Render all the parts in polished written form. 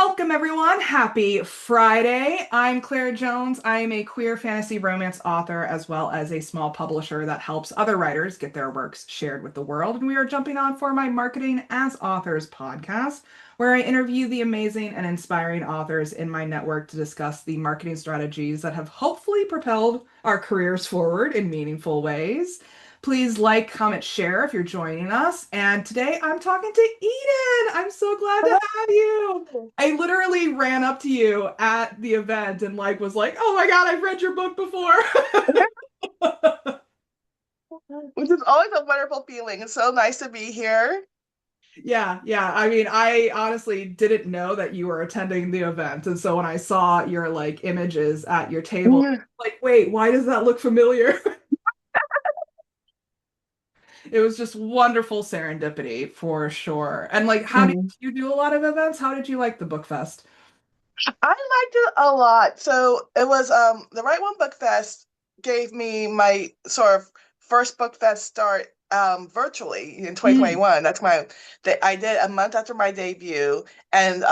Welcome, everyone. Happy Friday. I'm Claire Jones. I am a queer fantasy romance author as well as a small publisher that helps other writers get their works shared with the world. And we are jumping on for my Marketing as Authors podcast, where I interview the amazing and inspiring authors in my network to discuss the marketing strategies that have hopefully propelled our careers forward in meaningful ways. Please like, comment, share if you're joining us. And today I'm talking to Eden. I'm so glad to have you. I literally ran up to you at the event and was like, "Oh my God, I've read your book before." Which is always a wonderful feeling. It's so nice to be here. Yeah, yeah. I mean, I honestly didn't know that you were attending the event. And so when I saw your images at your table, Yeah. wait, why does that look familiar? It was just wonderful serendipity for sure. And how did Mhm. you do a lot of events? How did you like the book fest? I liked it a lot. So it was the Right One Book Fest gave me my sort of first book fest start virtually in Mm. 2021. I did a month after my debut, and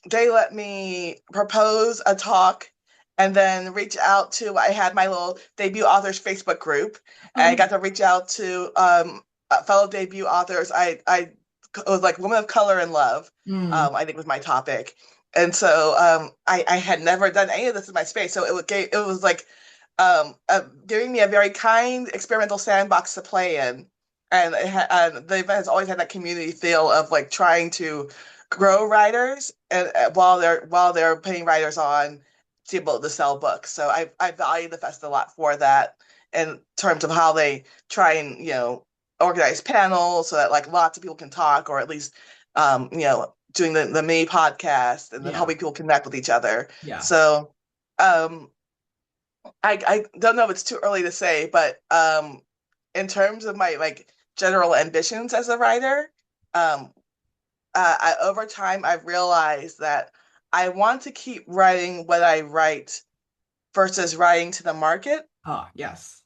they let me propose a talk and then reach out to I had my little debut authors Facebook group, and I Oh. got to reach out to fellow debut authors. I it was like women of color in love, Mm. I think was my topic. And so I had never done any of this in my space. So it was like giving me a very kind experimental sandbox to play in. And the event has always had that community feel of like trying to grow writers and while they're putting writers on to be able to sell books. So I value the fest a lot for that in terms of how they try and organize panels so that like lots of people can talk, or at least doing the mini podcast and then Yeah, helping people connect with each other. yeah. So um, I don't know if it's too early to say, but in terms of my like general ambitions as a writer, um, over time I've realized that I want to keep writing what I write versus writing to the market, Ah, yes.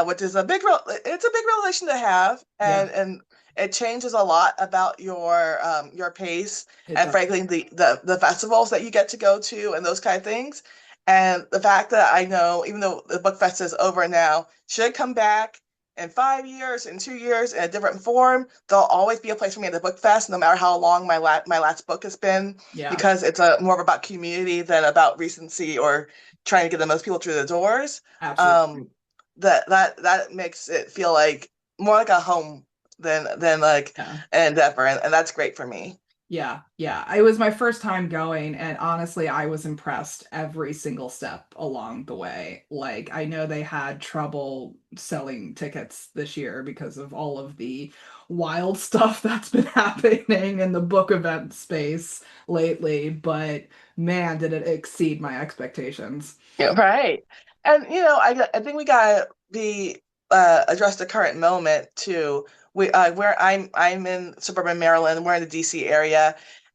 which is it's a big revelation to have, Yeah, and it changes a lot about your pace it and does. frankly the festivals that you get to go to and those kind of things. And the fact that I know, even though the book fest is over now, should it come back in 5 years, in 2 years, in a different form, there'll always be a place for me at the book fest, no matter how long my last book has been, Yeah, because it's more about community than about recency or trying to get the most people through the doors. absolutely. Um, that makes it feel like more like a home than like Yeah. an endeavor, and that's great for me. Yeah, yeah. It was my first time going, and honestly, I was impressed every single step along the way. I know they had trouble selling tickets this year because of all of the wild stuff that's been happening in the book event space lately, but man, did it exceed my expectations. Yeah, right. And I think we gotta be address the current moment too. Where I'm in suburban Maryland, we're in the DC area,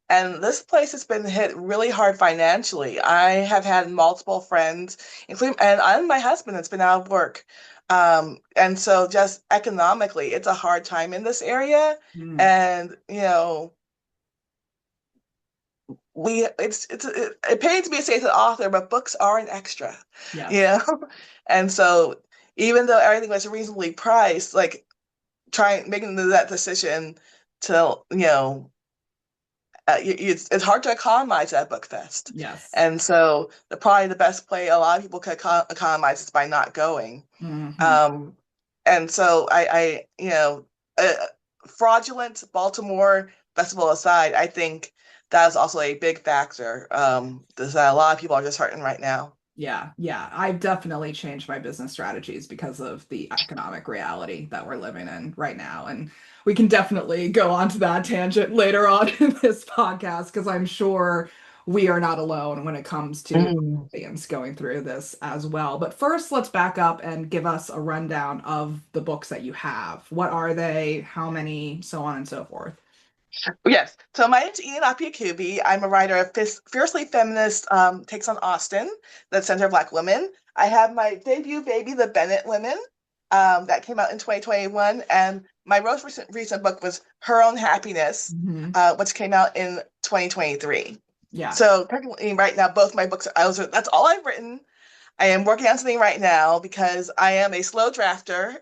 and this place has been hit really hard financially. I have had multiple friends, including and I'm my husband that's been out of work. And so just economically, it's a hard time in this area. Mm, And it pains me to say as an author, but books are an extra, you yes. know? And so even though everything was reasonably priced, like trying making that decision to, it's hard to economize at Book Fest. Yes. And so probably the best play a lot of people could economize is by not going. Hmm. Um, and so uh, fraudulent Baltimore festival aside, I think that is also a big factor. Is that a lot of people are just hurting right now. Yeah, yeah. I've definitely changed my business strategies because of the economic reality that we're living in right now. And we can definitely go on to that tangent later on in this podcast because I'm sure we are not alone when it comes to Mm. audience going through this as well. But first, let's back up and give us a rundown of the books that you have. What are they? How many? So on and so forth. Yes. So my name's Eden Appiah-Kubi. I'm a writer of fiercely feminist takes on Austen, the center of Black women. I have my debut baby, The Bennett Women, that came out in 2021, and my most recent book was Her Own Happiness, Hmm. which came out in 2023. Yeah. So technically, right now, both my books that's all I've written. I am working on something right now because I am a slow drafter.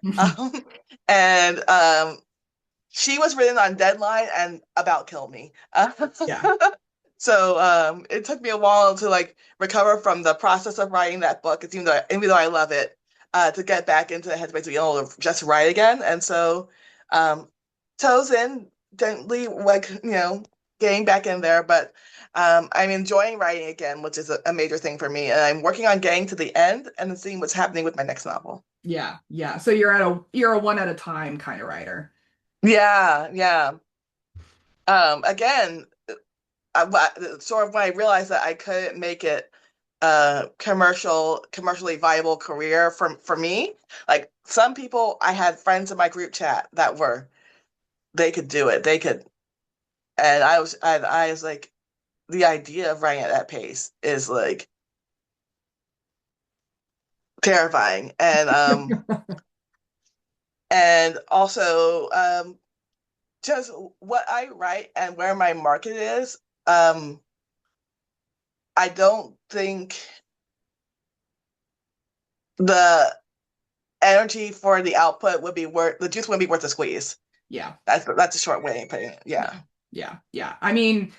And she was written on deadline and about killed me. Yeah. So it took me a while to like recover from the process of writing that book. It's even though I love it, to get back into the headspace to be able to just write again. And so um, toes in, gently like getting back in there. But I'm enjoying writing again, which is a major thing for me. And I'm working on getting to the end and then seeing what's happening with my next novel. Yeah. Yeah. So you're a one at a time kind of writer. Yeah, yeah. Again, sort of when I realized that I couldn't make it a commercially viable career for me. Like some people, I had friends in my group chat that they could do it. They could, and I was like, the idea of writing at that pace is like terrifying. And also just what I write and where my market is, um, I don't think the energy for the output would be worth the juice wouldn't be worth the squeeze. Yeah. That's a short way of putting it. Yeah. Yeah. Yeah. Yeah. I mean,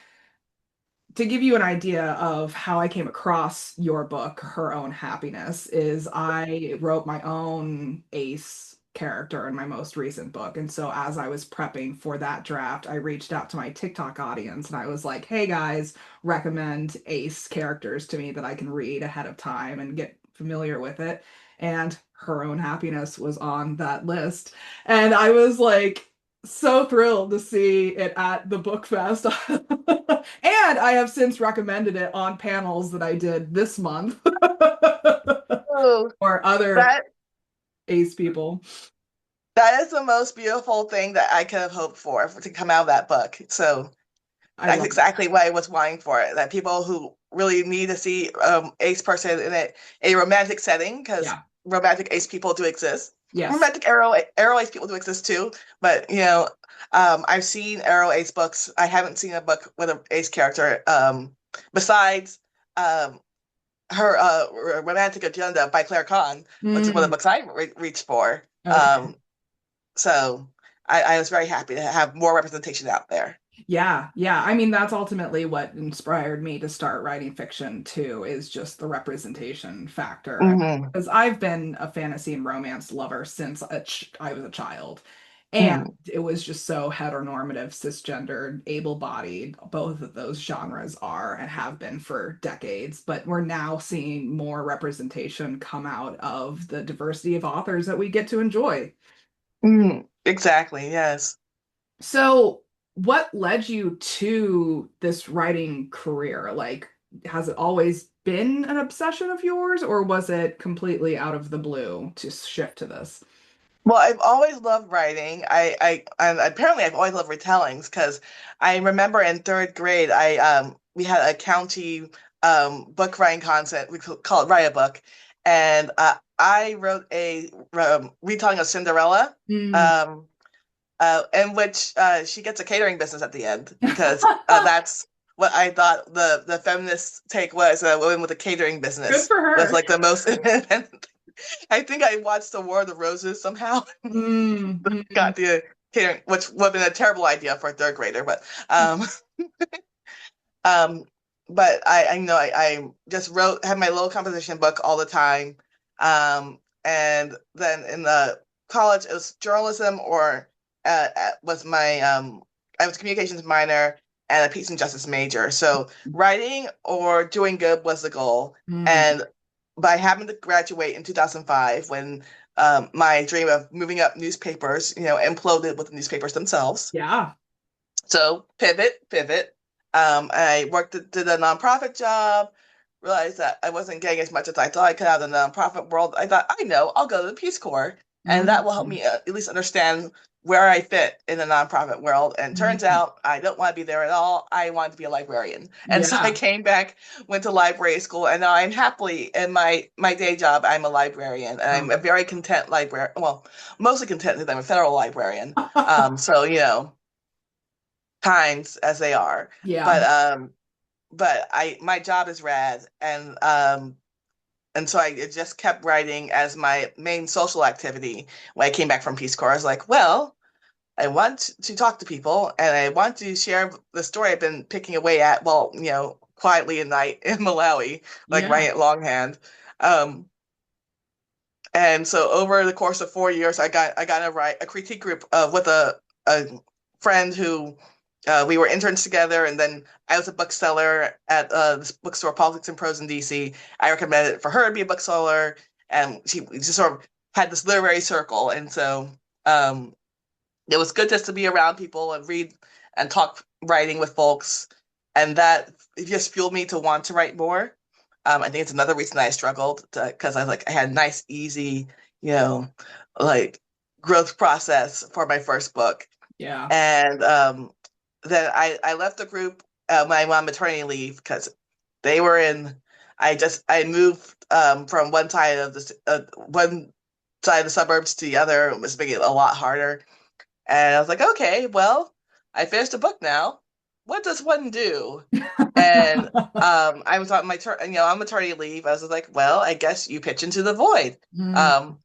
to give you an idea of how I came across your book, Her Own Happiness, is I wrote my own ace character in my most recent book. And so as I was prepping for that draft, I reached out to my TikTok audience and I was like, hey guys, recommend ace characters to me that I can read ahead of time and get familiar with it. And Her Own Happiness was on that list. And I was like, so thrilled to see it at the book fest. And I have since recommended it on panels that I did this month Oh, or other that ace people. that is the most beautiful thing that I could have hoped for to come out of that book. So I that's love it. exactly what I was wanting for it. That people who really need to see ace person in a romantic setting, because Yeah. romantic ace people do exist. Yes. Romantic arrow ace people do exist too. But I've seen arrow ace books. I haven't seen a book with an ace character besides um, her romantic agenda by Claire Kahn, which is one of Mm, the books I reached for. okay. So I was very happy to have more representation out there. Yeah, yeah. I mean, that's ultimately what inspired me to start writing fiction too, is just the representation factor. Hmm. Because I've been a fantasy and romance lover since I was a child. And Hmm. it was just so heteronormative, cisgendered, able-bodied. Both of those genres are and have been for decades. But we're now seeing more representation come out of the diversity of authors that we get to enjoy. Hmm. Exactly. Yes. So, what led you to this writing career? Like, has it always been an obsession of yours, or was it completely out of the blue to shift to this? Well, I've always loved writing. And apparently I've always loved retellings because I remember in third grade we had a county book writing contest. We call it Write a Book, and I wrote a retelling of Cinderella, Mm. um, in which she gets a catering business at the end because that's what I thought the feminist take was. A woman with a catering Good business for was her. like the most. I think I watched The War of the Roses somehow. Mm, Got mm. the catering, which would have been a terrible idea for a third grader, um, but I know I just had my little composition book all the time, and then in the college it was journalism or was my I was communications minor and a peace and justice major. So writing or doing good was the goal, Mm. and by having to graduate in 2005 when my dream of moving up newspapers, imploded with the newspapers themselves. Yeah. So pivot. I did a nonprofit job, realized that I wasn't getting as much as I thought I could out of the nonprofit world. I thought, I know, I'll go to the Peace Corps, and that will help Mm. me at least understand where I fit in the nonprofit world. And turns Mm. out I don't want to be there at all. I want to be a librarian. And so I Yeah. came back, went to library school, and now I'm happily in my day job. I'm a librarian, and I'm Oh. a very content librarian. Well, mostly content because I'm a federal librarian. So times as they are. Yeah. But but my job is rad, and so I just kept writing as my main social activity. When I came back from Peace Corps, I was like, well, I want to talk to people and I want to share the story I've been picking away at, well, quietly at night in Malawi, like Yeah. writing it longhand. Um, and so over the course of 4 years, I got to write a critique group with a friend who we were interns together, and then I was a bookseller at this bookstore, Politics and Prose in DC. I recommended it for her to be a bookseller, and we just sort of had this literary circle, and so um, it was good just to be around people and read and talk writing with folks, and that just fueled me to want to write more. I think it's another reason I struggled because I had a nice, easy, you know, like growth process for my first book, Yeah. and then I left the group when I went on maternity leave because they were in. I moved from one side of the suburbs to the other. It was making it a lot harder, and I was like, okay, well, I finished a book now. What does one do? And I was on on maternity leave. I was like, well, I guess you pitch into the void. Mm, Um,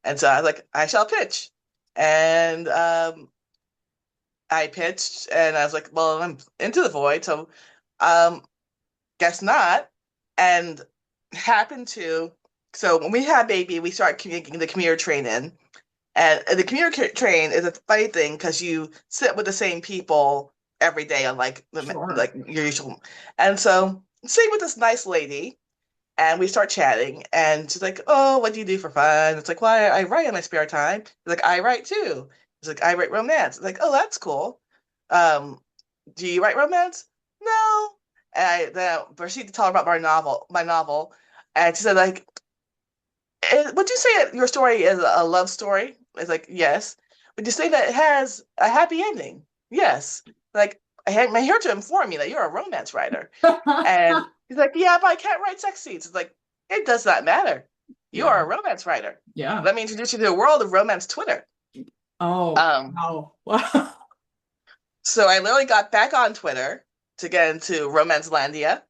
and so I was like, I shall pitch. And I pitched, and I was like, well, I'm into the void, so um, guess not. And happened to. So when we had baby, we started getting the commuter train in. And the commuter train is a funny thing because you sit with the same people every day on sure. like your usual. And so sitting with this nice lady, and we start chatting, and she's like, "Oh, what do you do for fun?" It's like, "Well, I write in my spare time." She's like, "I write too." It's like, "I write romance." It's like, "Oh, that's cool." Um, do you write romance? No. And I then I proceeded to tell her about my novel, and she said like, would you say that your story is a love story? It's like, yes. Would you say that it has a happy ending? Yes. Like, I'm here to inform you that you're a romance writer. And he's like, yeah, but I can't write sex scenes. It's like, it does not matter. You Yeah. are a romance writer. Yeah. Let me introduce you to the world of romance Twitter. Oh, Um, wow. Wow. so I literally got back on Twitter to get into Romance Landia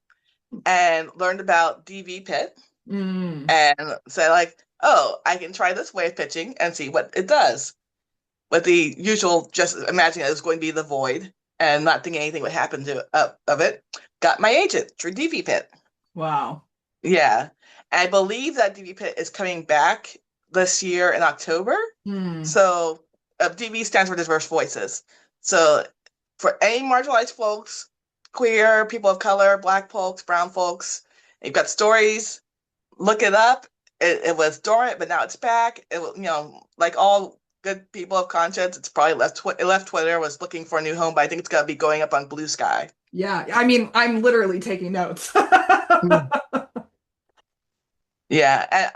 and learned about DV Pit Mm, and said like, oh, I can try this way of pitching and see what it does. With the usual, just imagining it was going to be the void and not thinking anything would happen to of it. Got my agent through DV Pit. wow. Yeah, I believe that DV Pit is coming back this year in October. Mm, So DV stands for Diverse Voices. So for any marginalized folks, queer, people of color, Black folks, brown folks, you've got stories. Look it up. It was dormant, but now it's back. It like all good people of conscience, it's probably it left Twitter, was looking for a new home, but I think it's gonna be going up on Blue Sky. yeah. I mean, I'm literally taking notes. Mm. Yeah, and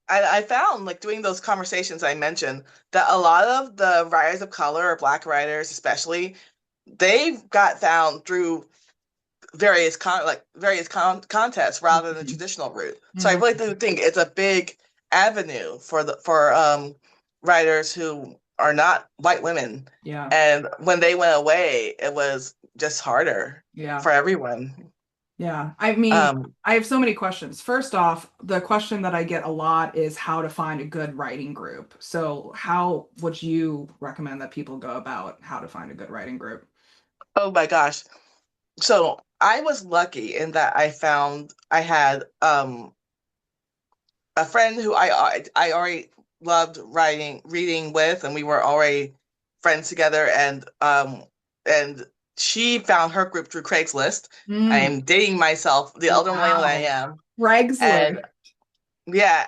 I found like doing those conversations I mentioned that a lot of the writers of color or Black writers, especially, they've got found through various contests rather than the Mhm. traditional route. So I really Mhm. do think it's a big avenue for writers who are not white women. Yeah. And when they went away, it was just harder Yeah. for everyone. Yeah. I mean, Um, I have so many questions. First off, the question that I get a lot is how to find a good writing group. So, how would you recommend that people go about how to find a good writing group? oh my gosh. So I was lucky in that I had a friend who I already loved reading with, and we were already friends together. And she found her group through Craigslist. I Mm, am dating myself, the elder millennial I wow. am, and Craigslist. yeah,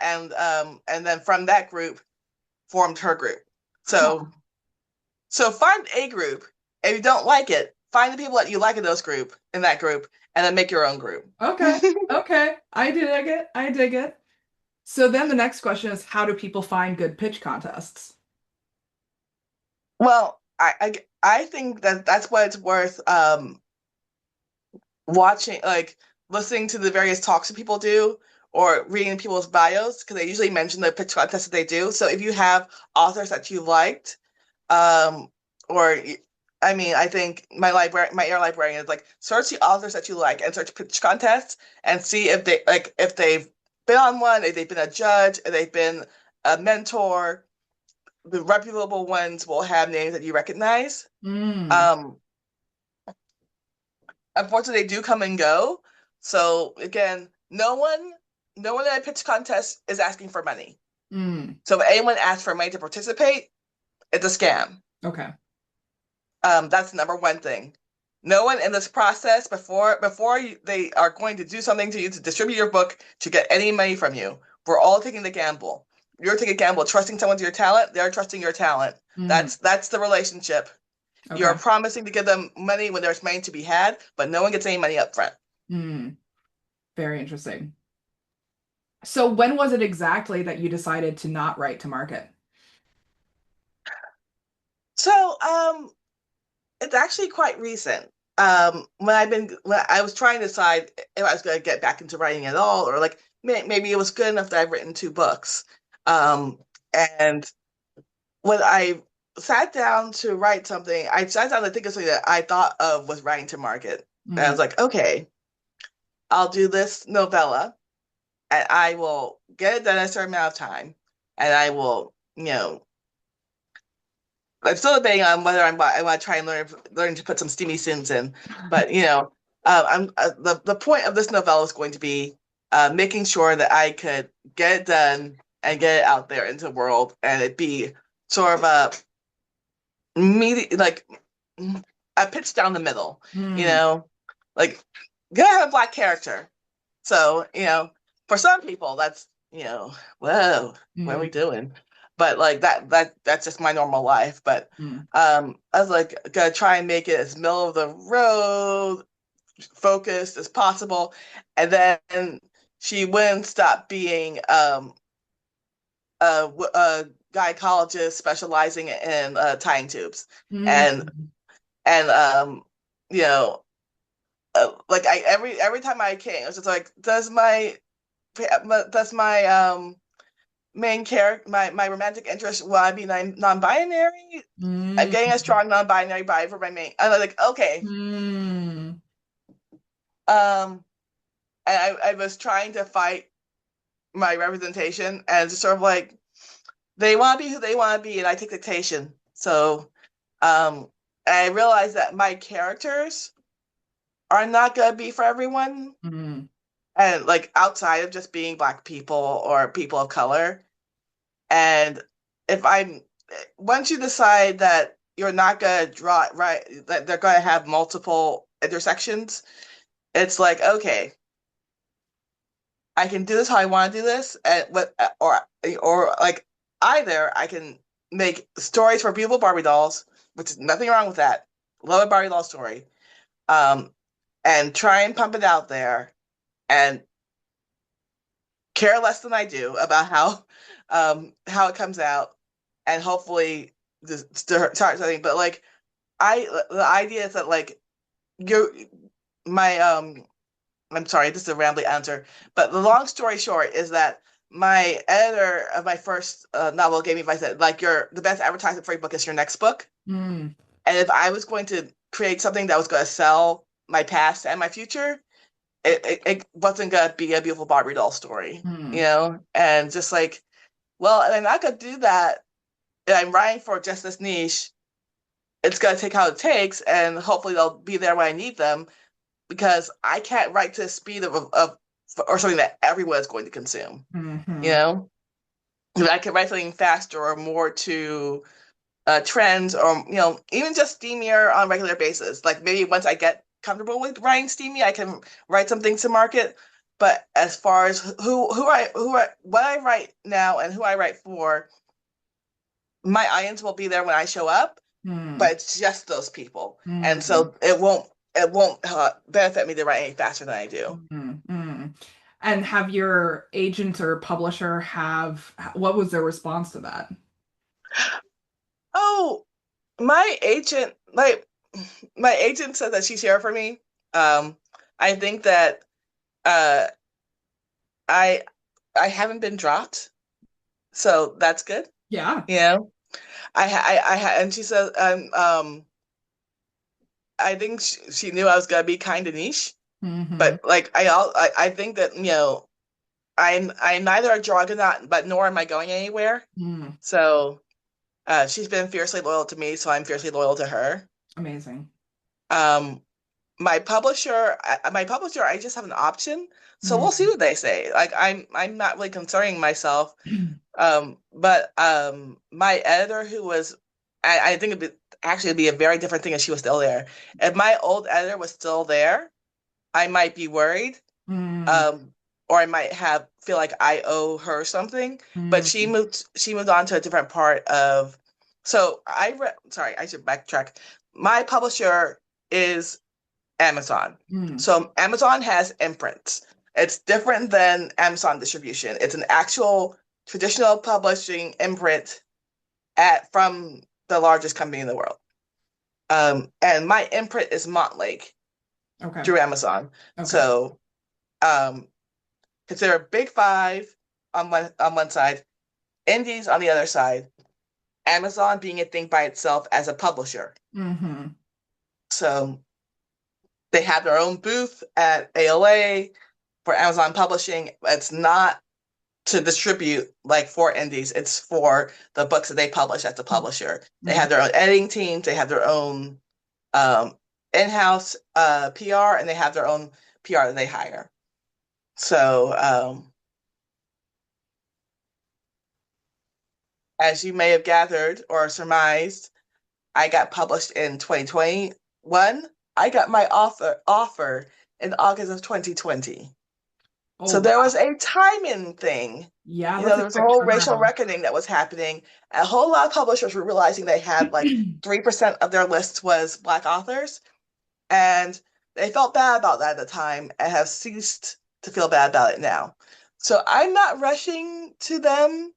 and then from that group formed her group. So Huh. so find a group. If you don't like it, find the people that you like in that group, and then make your own group. Okay. Okay. I dig it. I dig it. So then the next question is how do people find good pitch contests? Well, I think that that's what it's worth watching, like listening to the various talks that people do or reading people's bios because they usually mention the pitch contests that they do. So if you have authors that you liked, um, or I mean, I think my air librarian is like search the authors that you like and search pitch contests and see if if they've been on one, if they've been a judge, if they've been a mentor. The reputable ones will have names that you recognize. Mm, Um, Unfortunately, they do come and go. So again, no one at a pitch contest is asking for money. mm. So if anyone asks for money to participate, it's a scam. Okay. That's number one thing. No one in this process they are going to do something to you to distribute your book to get any money from you. We're all taking the gamble. You're taking a gamble, trusting someone to your talent. They're trusting your talent. Mm, That's the relationship. You're okay. promising to give them money when there's money to be had, but no one gets any money up front. Mm, very interesting. So when was it exactly that you decided to not write to market? So, it's actually quite recent. When I was trying to decide if I was going to get back into writing at all, or like maybe it was good enough that I've written two books. And when I sat down to write something, I sat down to think of something that I thought of was writing to market. And I Mm, was like, okay, I'll do this novella and I will get it done in a certain amount of time. And I will, I'm still debating on whether I want to try and learn to put some steamy scenes in. But I'm the point of this novella is going to be making sure that I could get it done and get it out there into the world, and it be sort of a like a pitch down the middle. You mm, know, like gotta have a black character. So, for some people that's, whoa, what are we mm, doing? But like that's just my normal life. But mm, I was like gonna try and make it as middle of the road focused as possible. And then she wouldn't stop being a gynecologist specializing in tying tubes. And mm, and you know, like I every time I came, it was just like, does my main character, my romantic interest, will I be non-binary? I'm getting a mm, strong non-binary vibe for my main. I'm like, okay. mm, And I was trying to fight my representation, and just sort of like they want to be who they want to be, and I take dictation. So, I realized that my characters are not gonna be for everyone, mm, and like outside of just being Black people or people of color. And if I'm once you decide that you're not gonna draw right, that they're gonna have multiple intersections, it's like, okay, I can do this how I want to do this, and what or like either I can make stories for beautiful Barbie dolls, which is nothing wrong with that. Love a Barbie doll story, um, and try and pump it out there, and care less than I do about how it comes out, and hopefully start something. But like the idea is that like you my I'm sorry, this is a rambling answer, but the long story short is that my editor of my first novel gave me advice that like the best advertisement for your book is your next book. mm, And if I was going to create something that was going to sell my past and my future, it wasn't going to be a beautiful Barbie doll story, mm, And just like, well, and I'm not going to do that. And I'm writing for just this niche. It's going to take how it takes, and hopefully they'll be there when I need them, because I can't write to the speed of or something that everyone is going to consume. You mhm, know, if I could write something faster or more to trends, or even just steamier on a regular basis. Like maybe once I get comfortable with writing steamy, I can write some things to market. But as far as what I write now and who I write for, my audience will be there when I show up, but mm, it's just those people, and mm, so it won't benefit me to write any faster than I do. mm, mm. And have your agent or publisher what was their response to that? Oh, my agent, my agent said that she's here for me. Um, I think that uh, I I haven't been dropped, so that's good. Yeah. You know, and she said, I think she knew I was gonna be kind of niche, Mm-hmm. but like I think that I'm neither a juggernaut, but nor am I going anywhere. Mm. So she's been fiercely loyal to me, so I'm fiercely loyal to her. Amazing. Um, my publisher, I just have an option, so we'll see Mm. what they say. Like I'm not really concerning myself. But my editor, who was, I think it'd be a very different thing if she was still there. If my old editor was still there, I might be worried. Mm. Um, or I might have feel like I owe her something. But Mm. she moved on to a different part of. So sorry, I should backtrack. My publisher is Amazon. Mm. So Amazon has imprints. It's different than Amazon distribution. It's an actual traditional publishing imprint at from the largest company in the world. And my imprint is Montlake Okay. through Amazon. Okay. So consider Big Five on one side, Indies on the other side, Amazon being a thing by itself as a publisher. Mm-hmm. So they have their own booth at ALA for Amazon Publishing. It's not to distribute like for indies. It's for the books that they publish as a publisher. They Mm-hmm. have their own editing teams. They have their own um, in-house PR, and they have their own PR that they hire. So as you may have gathered or surmised, I got published in 2021. I got my offer in August of 2020. Oh, So there was wow. a timing thing. Yeah, that's a There was a quick whole racial turnaround. reckoning that was happening. A whole lot of publishers were realizing they had like 3% of their lists was Black authors, and they felt bad about that at the time and have ceased to feel bad about it now. So I'm not rushing to them.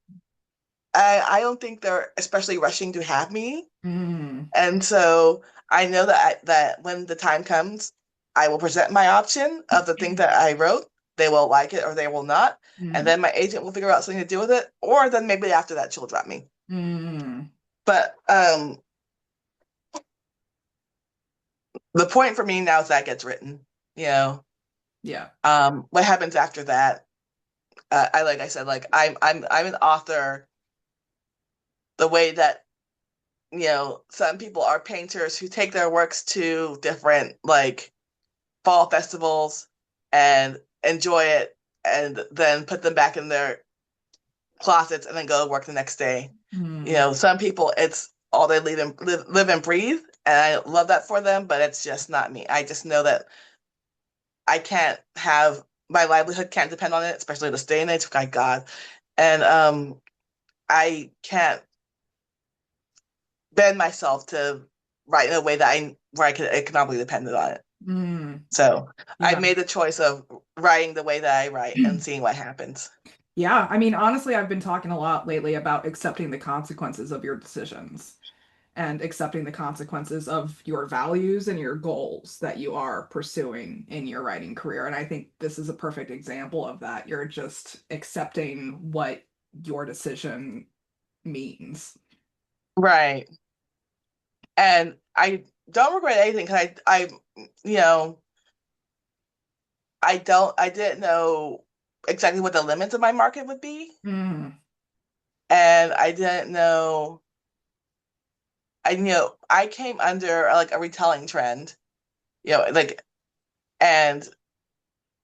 I don't think they're especially rushing to have me. Mm. And so I know that when the time comes, I will present my option of the thing that I wrote. They will like it or they will not. And Mm. then my agent will figure out something to do with it. Or then maybe after that, she'll drop me. Mm. But the point for me now is that gets written. You know, Yeah. what happens after that? Like I said, like I'm an author. The way that some people are painters who take their works to different like fall festivals and enjoy it and then put them back in their closets and then go to work the next day. Mm. Some people it's all they live and breathe, and I love that for them, but it's just not me. I just know that I can't have my livelihood can't depend on it, especially this day and age. My God, and I can't bend myself to write in a way that I where I can economically dependent on it. Mm. So I've Yeah. made the choice of writing the way that I write and seeing what happens. Yeah, I mean, honestly, I've been talking a lot lately about accepting the consequences of your decisions and accepting the consequences of your values and your goals that you are pursuing in your writing career. And I think this is a perfect example of that. You're just accepting what your decision means. Right. And I don't regret anything because you know, I didn't know exactly what the limits of my market would be. Mm, And I didn't know, I came under like a retelling trend, like, and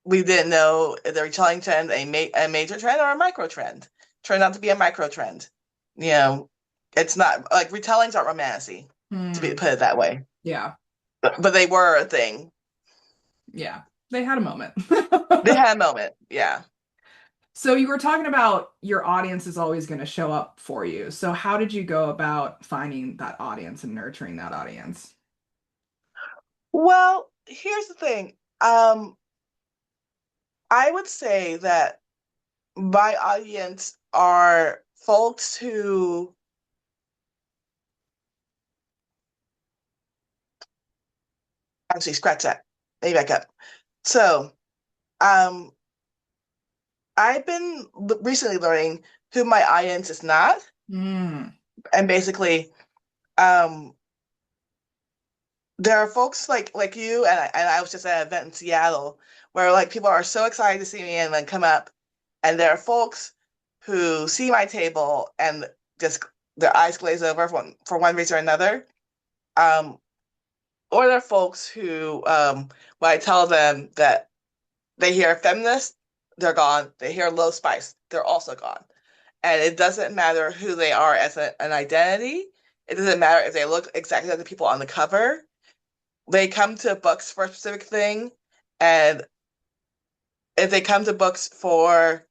we didn't know if the retelling trend a major trend or a micro trend. Turned out to be a micro trend. You know, it's not like retellings aren't romancy, to be mm, put it that way. yeah, But they were a thing. yeah. They had a moment. They had a moment. Yeah. So you were talking about your audience is always going to show up for you. So how did you go about finding that audience and nurturing that audience? Well, here's the thing. I would say that my audience are folks who actually scratch that. Maybe back up. So, um, I've been recently learning who my audience is not, Mm, and basically, um, there are folks like you, and I was just at an event in Seattle where like people are so excited to see me and then come up, and there are folks who see my table and just their eyes glaze over for one reason or another. Um, or there are folks who, when I tell them that they hear feminist, they're gone. They hear low spice, they're also gone. And it doesn't matter who they are as an identity. It doesn't matter if they look exactly like the people on the cover. They come to books for a specific thing, and if they come to books to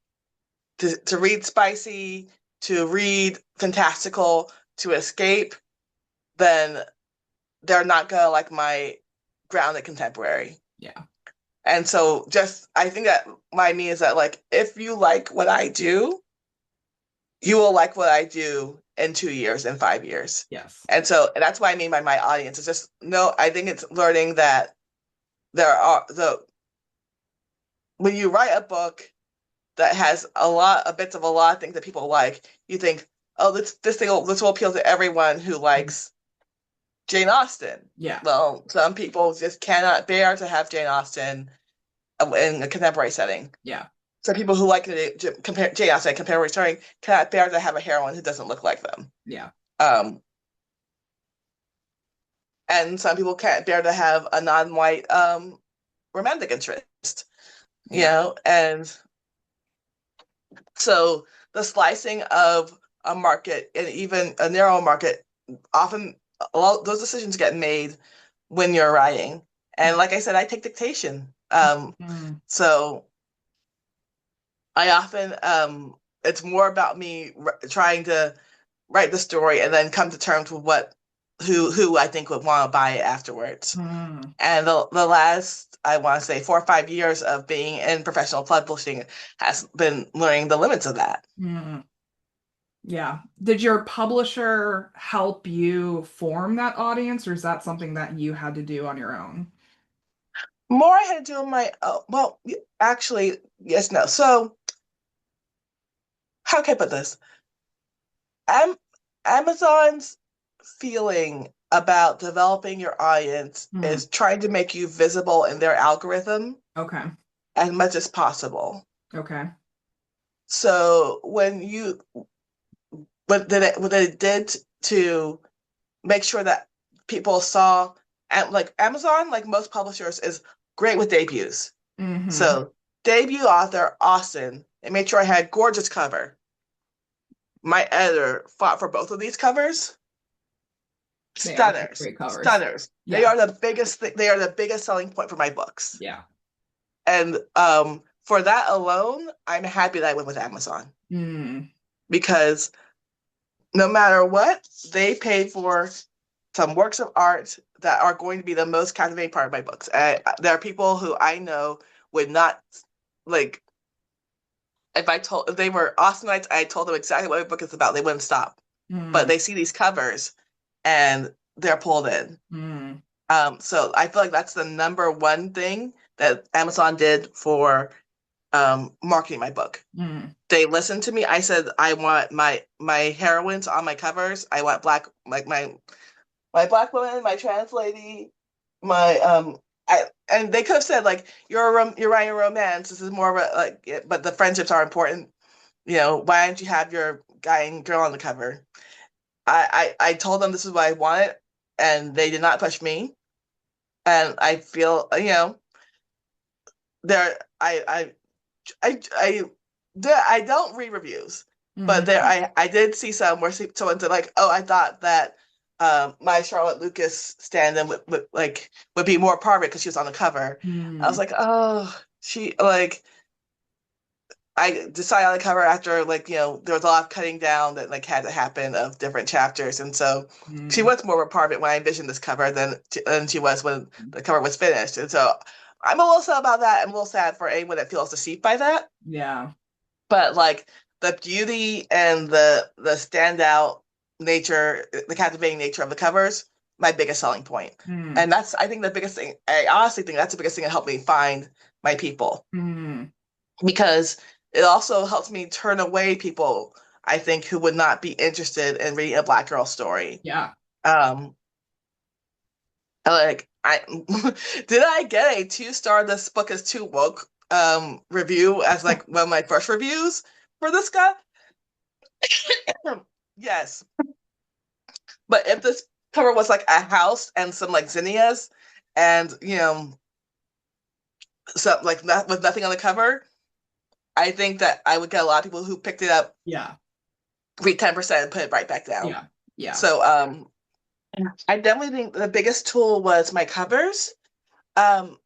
read spicy, to read fantastical, to escape, then they're not gonna like my grounded contemporary. Yeah. And so just I think that my mean is that like if you like what I do, you will like what I do in 2 years, in 5 years. Yes. And so that's what I mean by my audience. It's just no, I think it's learning that there are the when you write a book that has a lot of bits of a lot of things that people like, you think, oh, this will appeal to everyone who likes Jane Austen. Yeah. Well, some people just cannot bear to have Jane Austen in a contemporary setting. Yeah. Some people who like Jane Austen contemporary story cannot bear to have a heroine who doesn't look like them. Yeah. Um, and some people can't bear to have a non-white romantic interest. You Yeah. know, and so the slicing of a market and even a narrow market, often a lot those decisions get made when you're writing. And like I said, I take dictation. Mm. So I often it's more about me trying to write the story and then come to terms with who I think would want to buy it afterwards. Mm. And the last, I want to say, 4 or 5 years of being in professional publishing has been learning the limits of that. Mm. Yeah. Did your publisher help you form that audience, or is that something that you had to do on your own? More I had to do on my, well, actually, yes, no. So, how can I put this? Am Amazon's feeling about developing your audience Mm. is trying to make you visible in their algorithm Okay. as much as possible. Okay. So what they did to make sure that people saw, and like Amazon, like most publishers, is great with debuts. Mm-hmm. So debut author Austin, they made sure I had gorgeous cover. My editor fought for both of these covers. They are Stunners, great covers. stunners. They Yeah. are the biggest. They are the biggest selling point for my books. Yeah. And for that alone, I'm happy that I went with Amazon Mm. because no matter what, they pay for some works of art that are going to be the most captivating part of my books. There are people who I know would not like if they were Austinites, I told them exactly what my book is about, they wouldn't stop. But Mm. they see these covers and they're pulled in. Mm. So I feel like that's the number one thing that Amazon did for marketing my book. Mm. They listened to me. I said I want my heroines on my covers. I want black like my black woman, my trans lady, my and they could have said like you're writing a romance. This is more of a like, but the friendships are important. You know, why don't you have your guy and girl on the cover? I told them this is what I wanted, and they did not push me. And I feel there I don't read reviews, but there Mm-hmm. I did see some where someone said like, oh, I thought that my Charlotte Lucas stand-in would be more part of it because she was on the cover. I was Mm. like, oh, she like I decided on the cover after there was a lot of cutting down that like had to happen of different chapters, and so she Mm. was more of a part of it when I envisioned this cover than she was when the cover was finished, and so I'm a little sad about that. I'm a little sad for anyone that feels deceived by that, Yeah. but like the beauty and the standout nature, the captivating nature of the covers, my biggest selling point, Mm. and that's I think the biggest thing. I honestly think that's the biggest thing that helped me find my people Mm. because it also helps me turn away people I think who would not be interested in reading a Black girl story. Yeah. Um, Like I did I get a 2-star this book is too woke review as like one of my first reviews for this guy? Yes. But if this cover was like a house and some like zinnias and so like not, with nothing on the cover, I think that I would get a lot of people who picked it up, Yeah. read 10% and put it right back down. Yeah. Yeah. So I definitely think the biggest tool was my covers. Um,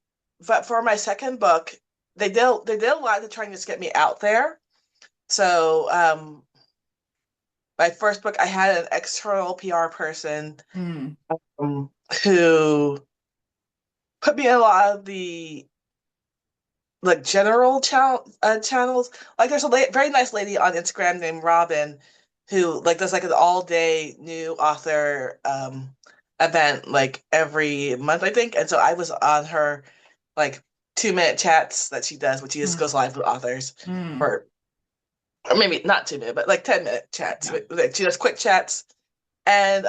but for my second book, they did a lot to try and just get me out there. So my first book, I had an external PR person Mm. who put me in a lot of the like general channels. Like there's a very nice lady on Instagram named Robin who like does like an all day new author event like every month I think. And so I was on her like 2-minute chats that she does, which she just Mm. goes live with authors Mm. for or maybe not 2 minute, but like 10-minute chats. Yeah. Like, she does quick chats. And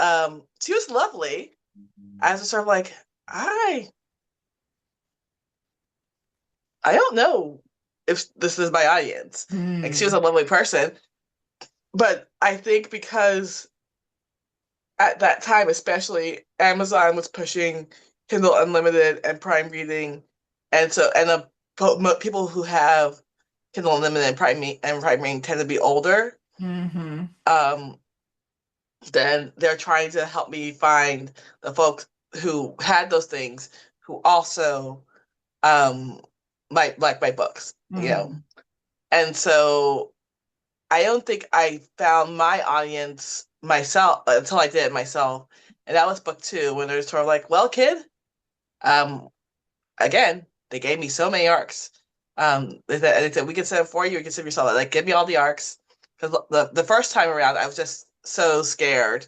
she was lovely. I was just sort of like, I I don't know if this is my audience. Like she was Mm. a lovely person, but I think because at that time, especially Amazon was pushing Kindle Unlimited and Prime Reading, and so people who have Kindle Unlimited and Prime Reading tend to be older. Mm-hmm. Um, then they're trying to help me find the folks who had those things who also might like my books, Mm-hmm. And so I don't think I found my audience myself until I did it myself. And that was book two, when they're sort of like, well, kid, um, again, they gave me so many arcs. They said, we can send it for you, you can send yourself. Like, give me all the arcs. Because the first time around, I was just so scared.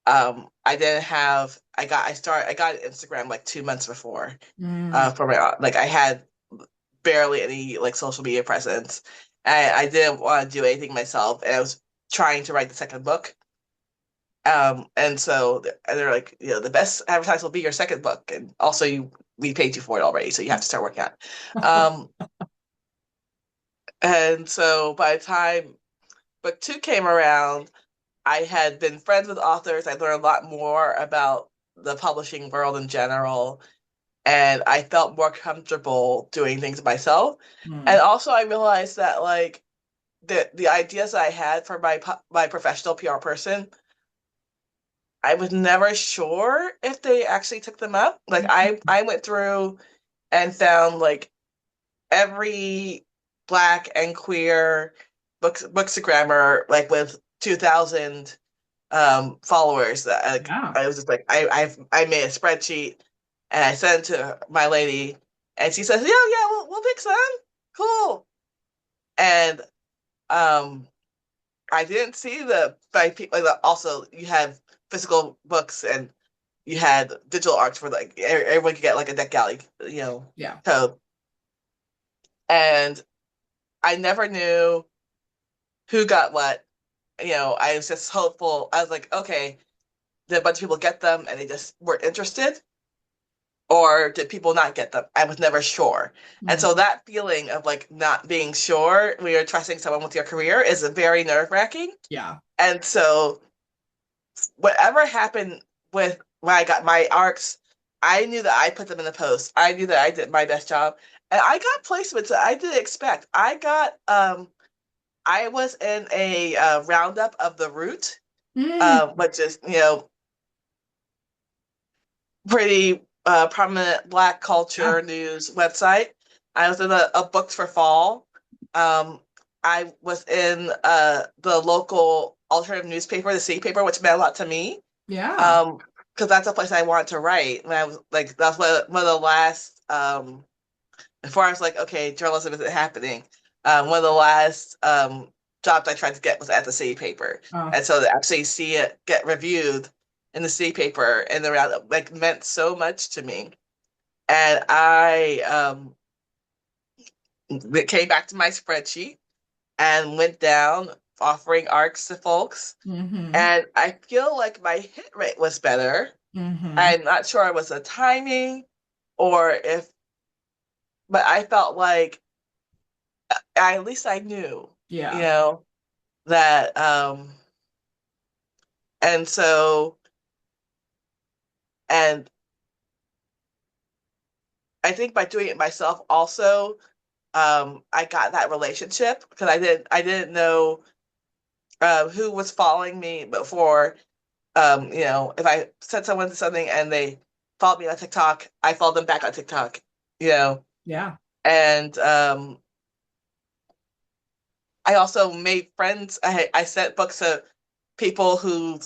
I got Instagram like 2 months before. Mm. For my like I had barely any like social media presence. And I didn't want to do anything myself, and I was trying to write the second book. And so they're like, the best advertisement will be your second book, and also we paid you for it already, so you have to start working on it. And so by the time book two came around, I had been friends with authors. I learned a lot more about the publishing world in general, and I felt more comfortable doing things myself. And Mm. also, I realized that like the ideas I had for my professional PR person, I was never sure if they actually took them up. Like I went through and found like every Black and queer bookstagrammer like with 2,000 followers. That like, Yeah. I was just like I made a spreadsheet and I sent it to my lady, and she says, yeah, we'll pick some. Cool. And um I didn't see the by people. Like, also, you have physical books and you had digital arts for like everyone could get like a Deck Galley, Yeah. code. And I never knew who got what. I was just hopeful. I was like, okay, did a bunch of people get them and they just weren't interested? Or did people not get them? I was never sure. And Mm. so that feeling of like not being sure when you're trusting someone with your career is very nerve-wracking. Yeah. And so whatever happened with when I got my arcs, I knew that I put them in the post. I knew that I did my best job. And I got placements that I didn't expect. I was in a roundup of the Root, Mm. which is, pretty prominent Black Yeah. culture news website. I was in a Books for Fall. Um, I was in the local alternative newspaper, the City Paper, which meant a lot to me. Yeah. Because that's a place I wanted to write. When I was like, that's one of the last, before I was like, okay, journalism isn't happening. One of the last jobs I tried to get was at the City Paper. Oh. And so to actually see it get reviewed in the City Paper and the round like meant so much to me. And I came back to my spreadsheet and went down offering arcs to folks. Mm-hmm. And I feel like my hit rate was better Mm-hmm. I'm not sure it was the timing or if, but I felt like at least I knew, you Yeah. know, that, and so, and I think by doing it myself also, I got that relationship because I didn't know who was following me before. If I sent someone something and they followed me on TikTok, I followed them back on TikTok, you know, Yeah. and I also made friends. I sent books to people who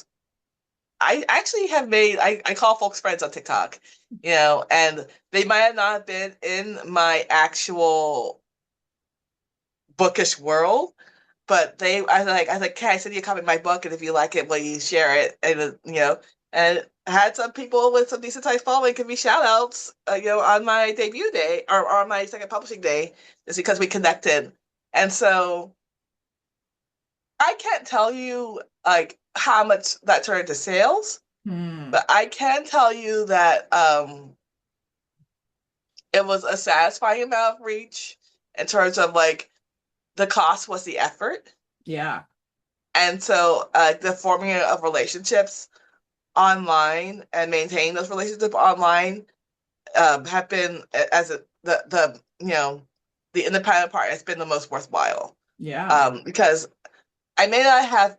I actually have made. I call folks friends on TikTok, and they might have not been in my actual bookish world, but I was like, can I send you a copy of my book? And if you like it, will you share it? And I had some people with some decent sized following give me shout outs, on my debut day or on my second publishing day, just because we connected. And so I can't tell you like how much that turned into sales, Mm. but I can tell you that it was a satisfying amount of reach in terms of like the cost was the effort. Yeah. And so the forming of relationships online and maintaining those relationships online have been as the independent part has been the most worthwhile. Yeah. Because I may not have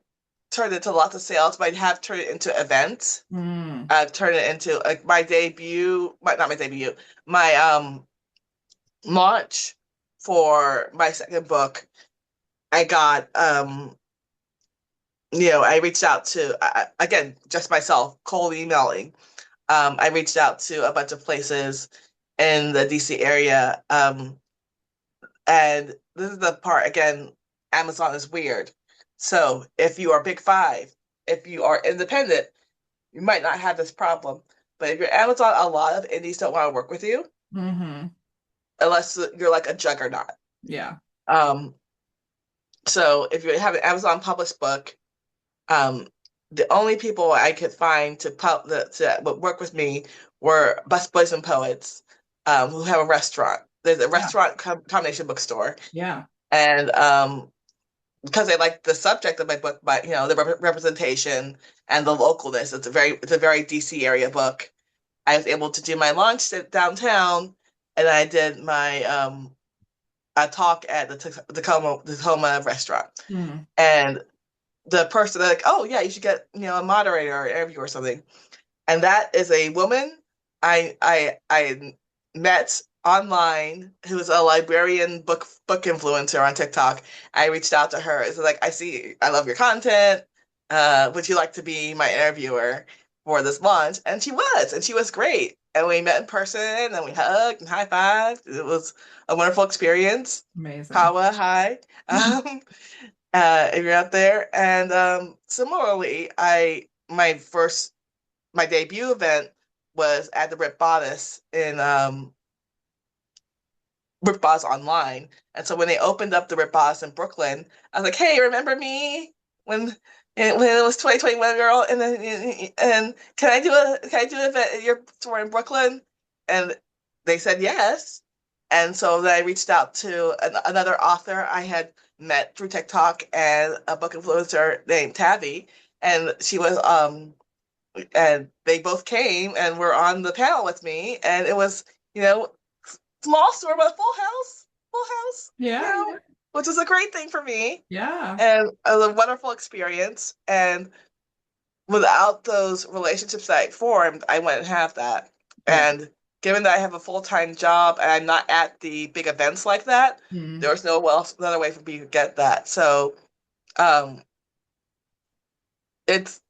turned it into lots of sales, but I have turned it into events. Mm. I've turned it into like my debut, not my debut, my launch for my second book. I got I reached out to again just myself, cold emailing. I reached out to a bunch of places in the DC area, and this is the part again. Amazon is weird. So if you are Big Five, if you are independent, you might not have this problem. But if you're Amazon, a lot of indies don't want to work with you Mm-hmm. unless you're like a juggernaut. Yeah. Um, so if you have an Amazon published book, um, the only people I could find to would work with me were busboys and poets, who have a restaurant. There's a Yeah. restaurant combination bookstore, Yeah. and because they like the subject of my book, but the representation and the localness. It's a very DC area book. I was able to do my launch downtown, and I did my a talk at the Tacoma restaurant, Mm. and the person they're like, oh yeah, you should get a moderator or interview or something, and that is a woman I met online who is a librarian book influencer on TikTok. I reached out to her. It's like, I love your content. Would you like to be my interviewer for this launch? And she was great. And we met in person and we hugged and high fived. It was a wonderful experience. Amazing. Kawa, hi. Um, if you're out there. And similarly, my debut event was at the Rip Bodice in Rip Bodice online. And so when they opened up the Rip Bodice in Brooklyn, I was like, "Hey, remember me when when it was 2021 girl?" And then and can I do an event at your store in Brooklyn? And they said yes. And so then I reached out to another author I had met through TikTok and a book influencer named Tabby, and she was and they both came and were on the panel with me, and it was you know small store but full house, Yeah. Yeah. which is a great thing for me, Yeah. and a wonderful experience. And without those relationships that I formed, I wouldn't have that. Yeah. And given that I have a full-time job and I'm not at the big events like that, Mm. there was another way for me to get that. So um, it's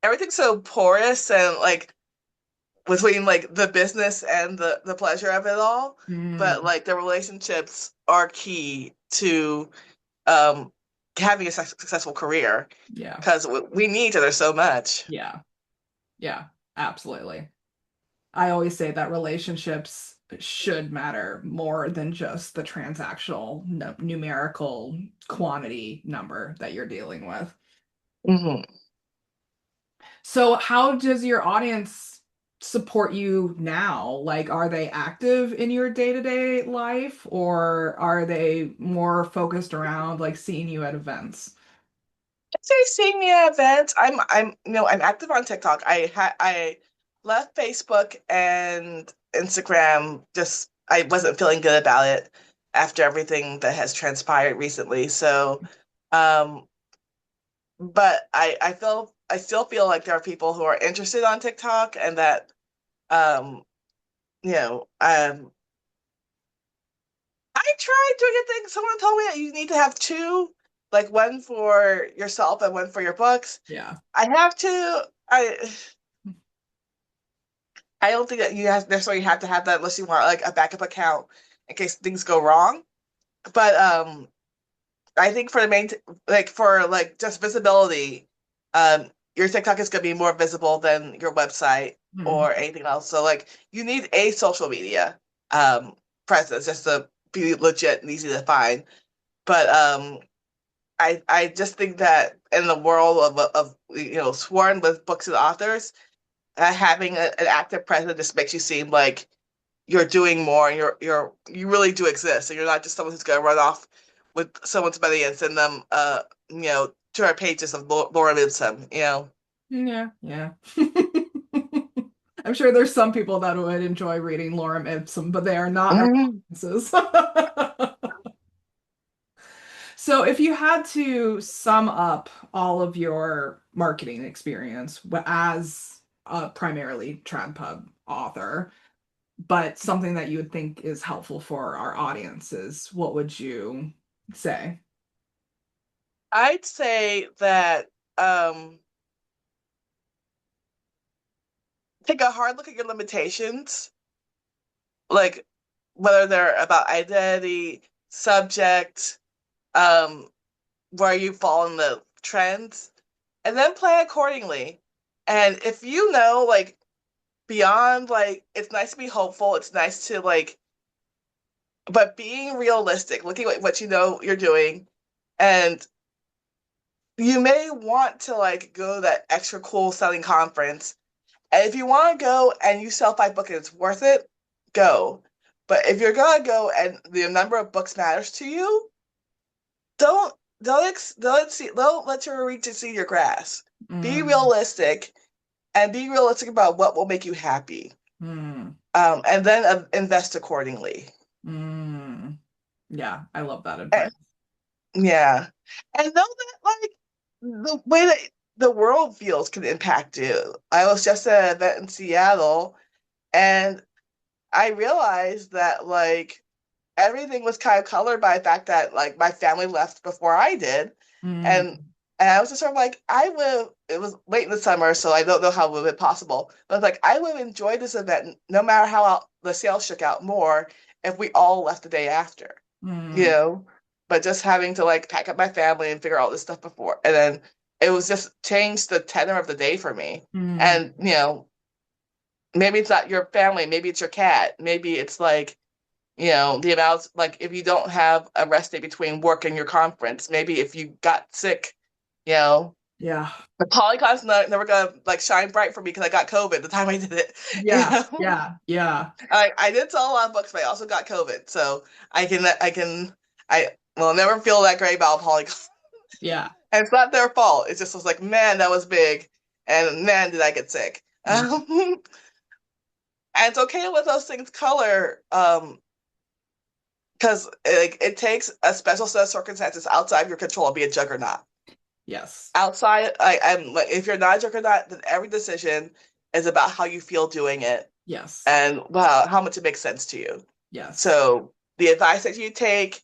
everything's so porous and like between like the business and the pleasure of it all, but Mm. like the relationships are key to um having a successful career Yeah. because we need each other so much. Yeah. Yeah. Absolutely. I always say that relationships should matter more than just the transactional numerical quantity number that you're dealing with. Hmm. So how does your audience support you now? Like, are they active in your day-to-day life, or are they more focused around like seeing you at events? If they see me at events, I'm active on TikTok. I left Facebook and Instagram. Just I wasn't feeling good about it after everything that has transpired recently. So, um, but I still feel like there are people who are interested on TikTok and that um, you know, I tried doing a thing. Someone told me that you need to have two, like one for yourself and one for your books. Yeah. I have to. I don't think that you have necessarily have to have that unless you want like a backup account in case things go wrong. But I think for the main like for like just visibility, your TikTok is gonna be more visible than your website Mhm. or anything else. So like you need a social media um presence just to be legit and easy to find. But I just think that in the world of sworn with books and authors, having an active presence just makes you seem like you're doing more and you really do exist and you're not just someone who's gonna run off with someone's money and send them 200 pages of Laura Midsum. Yeah, yeah. I'm sure there's some people that would enjoy reading Lorem Ipsum, but they are not our Mhm. audiences. So, if you had to sum up all of your marketing experience as a primarily TradPub author, but something that you would think is helpful for our audiences, what would you say? I'd say that take a hard look at your limitations, like whether they're about identity, subject, um, where you fall in the trends, and then plan accordingly. And if you know, like, beyond, like, it's nice to be hopeful, it's nice to, like, but being realistic, looking at what you know you're doing, and you may want to, like, go to that extra cool selling conference. And if you want to go and you sell 5 books and it's worth it, go. But if you're gonna go and the number of books matters to you, don't don't let your reach exceed your grasp. Be Mm, realistic and be realistic about what will make you happy. mm, And then invest accordingly. mm. Yeah, I love that And, advice. yeah, and know that like the way that the world feels can impact you. I was just at an event in Seattle, and I realized that like everything was kind of colored by the fact that like my family left before I did, Mm, and I was just sort of like I would. It was late in the summer, so I don't know how it would have been possible. But it's like I would have enjoyed this event, no matter how the sales shook out more, if we all left the day after, you mm, know. But just having to like pack up my family and figure out all this stuff before, and then it was just changed the tenor of the day for me. mm. And maybe it's not your family, maybe it's your cat, maybe it's like the amount, like if you don't have a rest day between work and your conference, maybe if you got sick, you know, Yeah, the Polycon's never gonna like shine bright for me because I got COVID the time I did it. You yeah, know, yeah, yeah, I did sell a lot of books, but I also got COVID, so I will never feel that great about Polycon. yeah. And it's not their fault. It's just was like, man, that was big, and man, did I get sick. Mm, And it's okay to let those things color, because it takes a special set of circumstances outside of your control to be a juggernaut. yes, Outside, I'm like, if you're not a juggernaut, then every decision is about how you feel doing it yes, and wow, how much it makes sense to you. yes. So the advice that you take,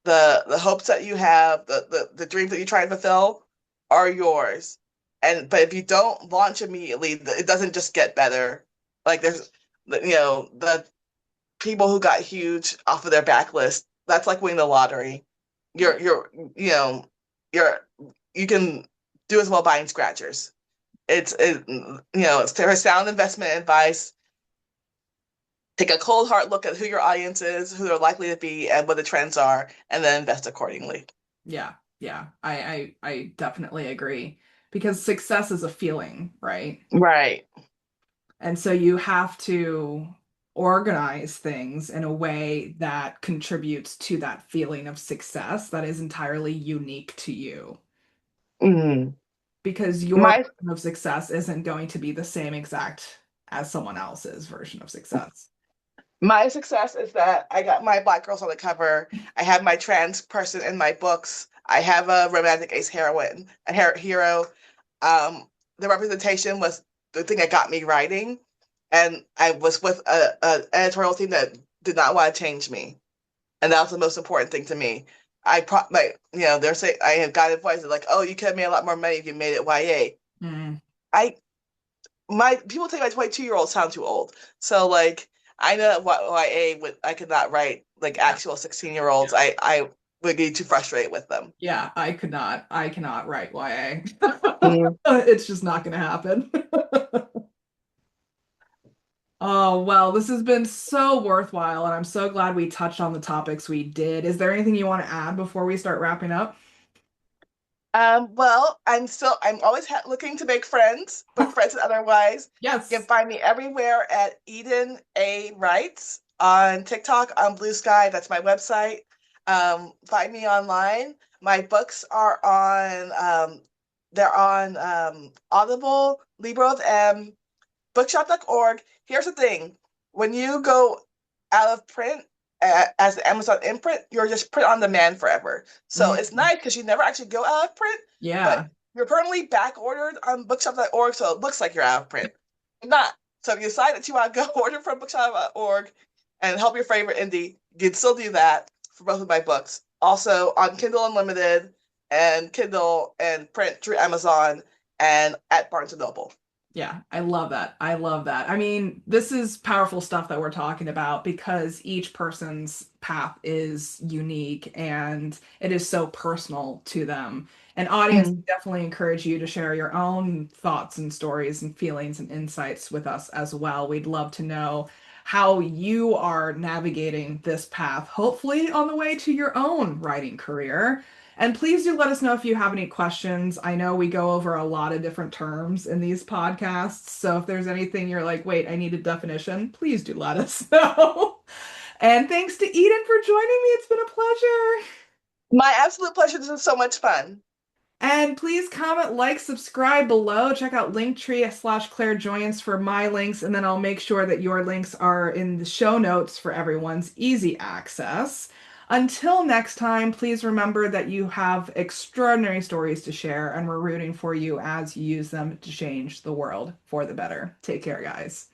the hopes that you have, the dreams that you try and fulfill are yours. But if you don't launch immediately, it doesn't just get better. Like the people who got huge off of their backlist, that's like winning the lottery. Yeah, You're you're you can do as well buying scratchers. It's for sound investment advice. Take a cold hard look at who your audience is, who they're likely to be, and what the trends are, and then invest accordingly. yeah, yeah. I definitely agree because success is a feeling, right? Right. And so you have to organize things in a way that contributes to that feeling of success that is entirely unique to you. Mm. Because your My version of success isn't going to be the same exact as someone else's version of success. my success is that I got my Black girls on the cover. I have my trans person in my books. I have a romantic ace heroine, hero. The representation was the thing that got me writing, and I was with a editorial team that did not want to change me, and that was the most important thing to me. They're saying I have guided voices like, "Oh, you could have made a lot more money if you made it YA." Mm, I my people think my 22-year-old sound too old, so like I know that YA would I could not write like yeah. actual 16-year-olds. I would be too frustrated with them. Yeah, I cannot write YA. Mm. It's just not going to happen. Oh, well, this has been so worthwhile, and I'm so glad we touched on the topics we did. Is there anything you want to add before we start wrapping up? Well, I'm always looking to make friends, book friends and otherwise. You can Yes. find me everywhere at Eden A Writes on TikTok, on Blue Sky. That's my website. Find me online. My books are on they're on Audible, Libro, and bookshop.org. Here's the thing. When you go out of print as the Amazon imprint, you're just print on demand forever. So it's Mm, nice because you never actually go out of print, but yeah. you're permanently back ordered on bookshop.org, so it looks like you're out of print. You're not. So if you decide that you want to go order from bookshop.org and help your favorite indie, you can still do that for both of my books. Also on Kindle Unlimited and Kindle and print through Amazon and at Barnes and Noble. Yeah, I love that. I love that. I mean, this is powerful stuff that we're talking about because each person's path is unique and it is so personal to them. And audience, Mm. definitely encourage you to share your own thoughts and stories and feelings and insights with us as well. We'd love to know how you are navigating this path, hopefully on the way to your own writing career. And please do let us know if you have any questions. I know we go over a lot of different terms in these podcasts. So if there's anything you're like, wait, I need a definition, please do let us know. And thanks to Eden for joining me. It's been a pleasure. My absolute pleasure. This is so much fun. And please comment, like, subscribe below. Check out Linktree/Claire for my links, and then I'll make sure that your links are in the show notes for everyone's easy access. Until next time, please remember that you have extraordinary stories to share, and we're rooting for you as you use them to change the world for the better. Take care, guys.